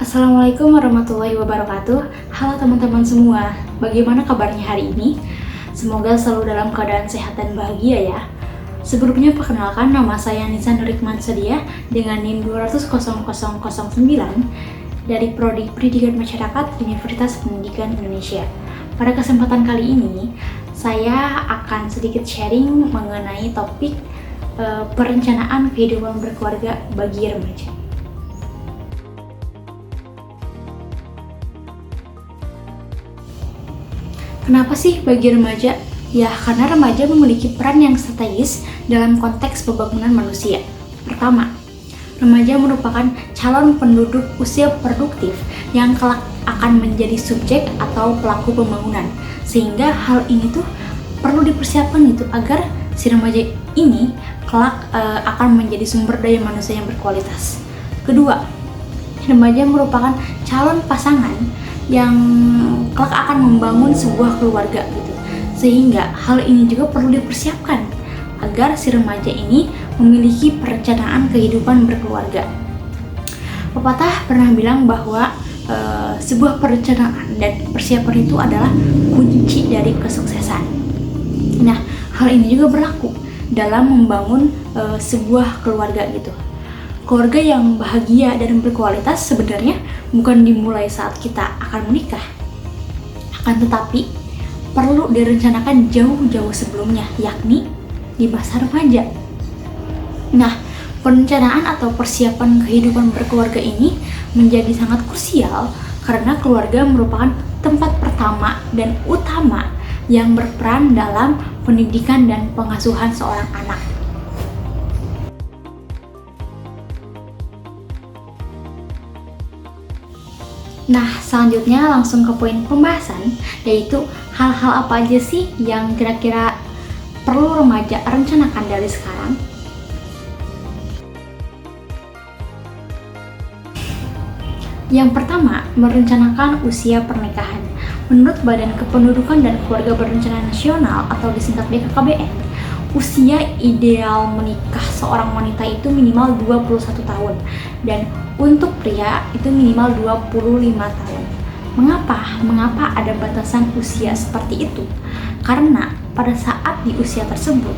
Assalamualaikum warahmatullahi wabarakatuh. Halo teman-teman semua, bagaimana kabarnya hari ini? Semoga selalu dalam keadaan sehat dan bahagia ya. Sebelumnya perkenalkan, nama saya Nisa Nurikman Sedia dengan NIM 2000009 dari Prodi Pendidikan Masyarakat Universitas Pendidikan Indonesia. Pada kesempatan kali ini, saya akan sedikit sharing mengenai topik perencanaan kehidupan berkeluarga bagi remaja. Kenapa sih bagi remaja? Ya, karena remaja memiliki peran yang strategis dalam konteks pembangunan manusia. Pertama, remaja merupakan calon penduduk usia produktif yang kelak akan menjadi subjek atau pelaku pembangunan. Sehingga hal ini tuh perlu dipersiapkan gitu agar si remaja ini kelak akan menjadi sumber daya manusia yang berkualitas. Kedua, remaja merupakan calon pasangan yang kelak akan membangun sebuah keluarga gitu. Sehingga hal ini juga perlu dipersiapkan agar si remaja ini memiliki perencanaan kehidupan berkeluarga. Pepatah pernah bilang bahwa sebuah perencanaan dan persiapan itu adalah kunci dari kesuksesan. Nah, hal ini juga berlaku dalam membangun sebuah keluarga gitu. Keluarga yang bahagia dan berkualitas sebenarnya bukan dimulai saat kita akan menikah, akan tetapi perlu direncanakan jauh-jauh sebelumnya, yakni di masa remaja. Nah, perencanaan atau persiapan kehidupan berkeluarga ini menjadi sangat krusial karena keluarga merupakan tempat pertama dan utama yang berperan dalam pendidikan dan pengasuhan seorang anak. Nah, selanjutnya langsung ke poin pembahasan, yaitu hal-hal apa aja sih yang kira-kira perlu remaja rencanakan dari sekarang. Yang pertama, merencanakan usia pernikahan. Menurut Badan Kependudukan dan Keluarga Berencana Nasional atau disingkat BKKBN, usia ideal menikah seorang wanita itu minimal 21 tahun dan untuk pria itu minimal 25 tahun. Mengapa ada batasan usia seperti itu? Karena pada saat di usia tersebut,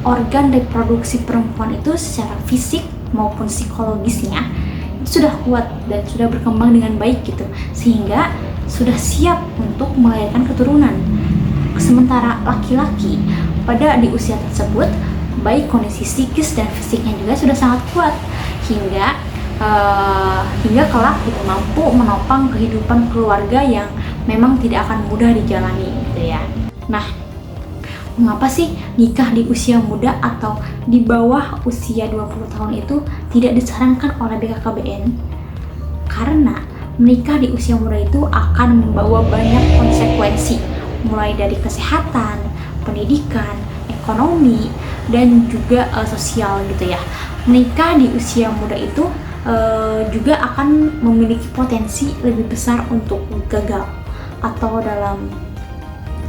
organ reproduksi perempuan itu secara fisik maupun psikologisnya itu sudah kuat dan sudah berkembang dengan baik gitu, sehingga sudah siap untuk melahirkan keturunan. Sementara laki-laki pada di usia tersebut, baik kondisi psikis dan fisiknya juga sudah sangat kuat hingga kelak gitu mampu menopang kehidupan keluarga yang memang tidak akan mudah dijalani gitu ya. Nah, mengapa sih nikah di usia muda atau di bawah usia 20 tahun itu tidak disarankan oleh BKKBN? Karena menikah di usia muda itu akan membawa banyak konsekuensi, mulai dari kesehatan, pendidikan, ekonomi, dan juga sosial gitu ya. Menikah di usia muda itu juga akan memiliki potensi lebih besar untuk gagal atau dalam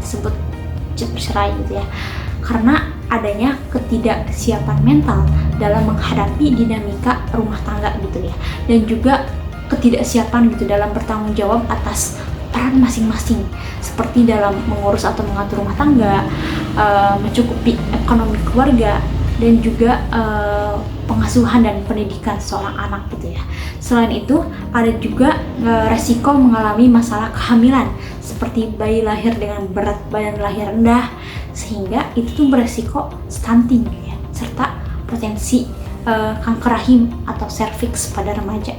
disebut bercerai gitu ya, karena adanya ketidaksiapan mental dalam menghadapi dinamika rumah tangga gitu ya, dan juga ketidaksiapan gitu dalam bertanggung jawab atas peran masing-masing seperti dalam mengurus atau mengatur rumah tangga, mencukupi ekonomi keluarga, dan juga pengasuhan dan pendidikan seorang anak gitu ya. Selain itu, ada juga resiko mengalami masalah kehamilan seperti bayi lahir dengan berat badan lahir rendah, sehingga itu tuh beresiko stunting ya, serta potensi kanker rahim atau serviks pada remaja.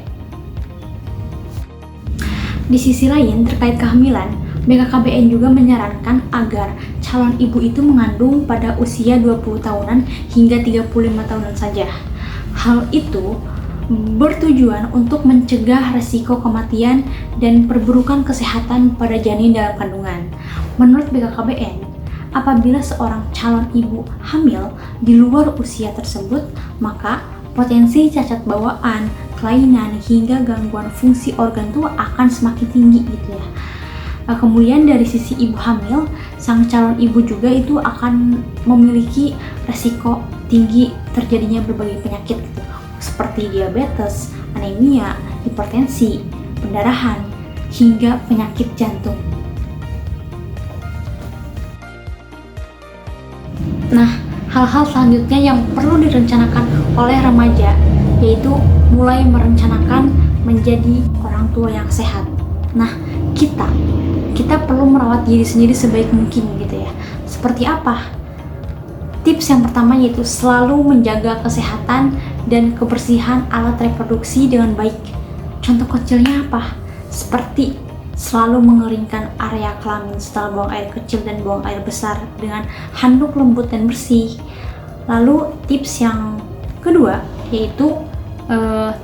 Di sisi lain, terkait kehamilan, BKKBN juga menyarankan agar calon ibu itu mengandung pada usia 20 tahunan hingga 35 tahunan saja. Hal itu bertujuan untuk mencegah resiko kematian dan perburukan kesehatan pada janin dalam kandungan. Menurut BKKBN, apabila seorang calon ibu hamil di luar usia tersebut, maka potensi cacat bawaan, kelainan, hingga gangguan fungsi organ tua akan semakin tinggi gitu ya. Kemudian dari sisi ibu hamil, sang calon ibu juga itu akan memiliki resiko tinggi terjadinya berbagai penyakit gitu, seperti diabetes, anemia, hipertensi, pendarahan, hingga penyakit jantung. Nah, hal-hal selanjutnya yang perlu direncanakan oleh remaja yaitu mulai merencanakan menjadi orang tua yang sehat. Nah, kita perlu merawat diri sendiri sebaik mungkin gitu ya. Seperti apa? Tips yang pertama yaitu selalu menjaga kesehatan dan kebersihan alat reproduksi dengan baik. Contoh kecilnya apa? Seperti selalu mengeringkan area kelamin setelah buang air kecil dan buang air besar dengan handuk lembut dan bersih. Lalu tips yang kedua yaitu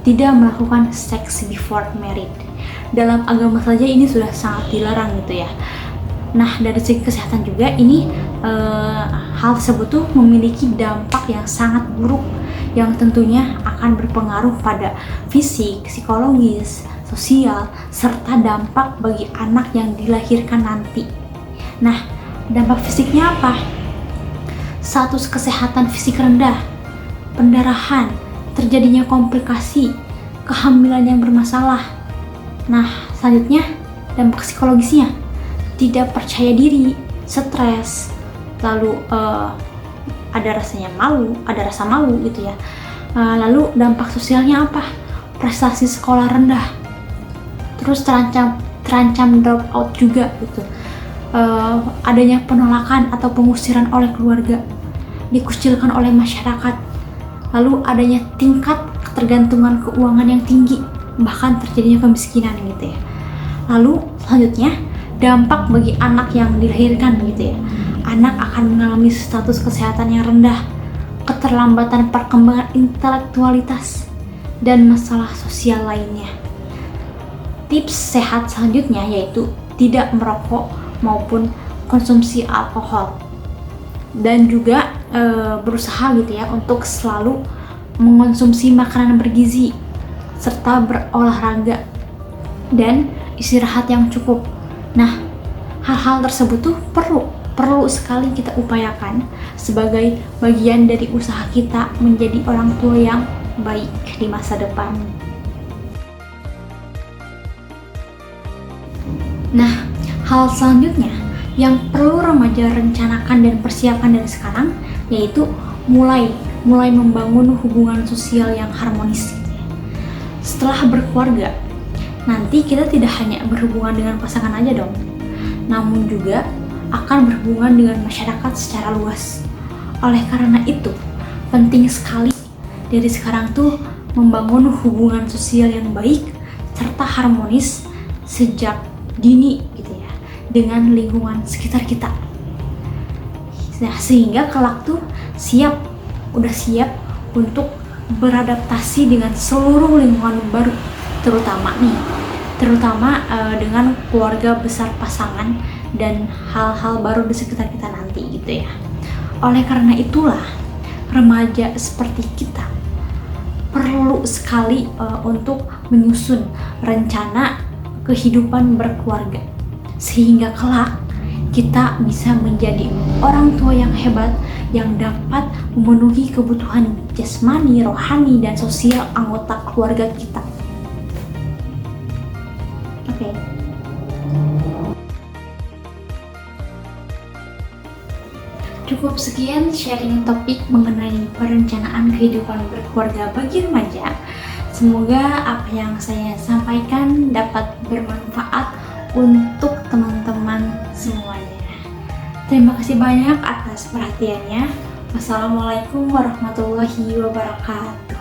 tidak melakukan seks before married. Dalam agama saja ini sudah sangat dilarang gitu ya. Nah, dari segi kesehatan juga ini hal tersebut tuh memiliki dampak yang sangat buruk yang tentunya akan berpengaruh pada fisik, psikologis, sosial, serta dampak bagi anak yang dilahirkan nanti. Nah, dampak fisiknya apa? Status kesehatan fisik rendah, pendarahan, terjadinya komplikasi, kehamilan yang bermasalah. Nah, selanjutnya dampak psikologisnya, tidak percaya diri, stres, lalu ada rasa malu gitu ya. Lalu dampak sosialnya apa? Prestasi sekolah rendah, terus terancam drop out juga gitu. Adanya penolakan atau pengusiran oleh keluarga, dikucilkan oleh masyarakat, lalu adanya tingkat ketergantungan keuangan yang tinggi, bahkan terjadinya kemiskinan gitu ya. Lalu selanjutnya dampak bagi anak yang dilahirkan gitu ya. Anak akan mengalami status kesehatan yang rendah, keterlambatan perkembangan intelektualitas, dan masalah sosial lainnya. Tips sehat selanjutnya yaitu tidak merokok maupun konsumsi alkohol, dan juga berusaha gitu ya untuk selalu mengonsumsi makanan bergizi serta berolahraga dan istirahat yang cukup. Nah, hal-hal tersebut tuh perlu sekali kita upayakan sebagai bagian dari usaha kita menjadi orang tua yang baik di masa depan. Nah, hal selanjutnya yang perlu remaja rencanakan dan persiapkan dari sekarang yaitu mulai membangun hubungan sosial yang harmonis. Setelah berkeluarga, nanti kita tidak hanya berhubungan dengan pasangan aja dong, namun juga akan berhubungan dengan masyarakat secara luas. Oleh karena itu, penting sekali dari sekarang tuh membangun hubungan sosial yang baik serta harmonis sejak dini gitu ya, dengan lingkungan sekitar kita. Nah, sehingga kelak tuh udah siap untuk beradaptasi dengan seluruh lingkungan baru, terutama dengan keluarga besar pasangan dan hal-hal baru di sekitar kita nanti gitu ya. Oleh karena itulah remaja seperti kita perlu sekali untuk menyusun rencana kehidupan berkeluarga sehingga kelak kita bisa menjadi orang tua yang hebat yang dapat memenuhi kebutuhan jasmani, rohani, dan sosial anggota keluarga kita. Oke. Cukup sekian sharing topik mengenai perencanaan kehidupan berkeluarga bagi remaja. Semoga apa yang saya sampaikan dapat bermanfaat untuk teman-teman semuanya. Terima kasih banyak atas perhatiannya. Wassalamualaikum warahmatullahi wabarakatuh.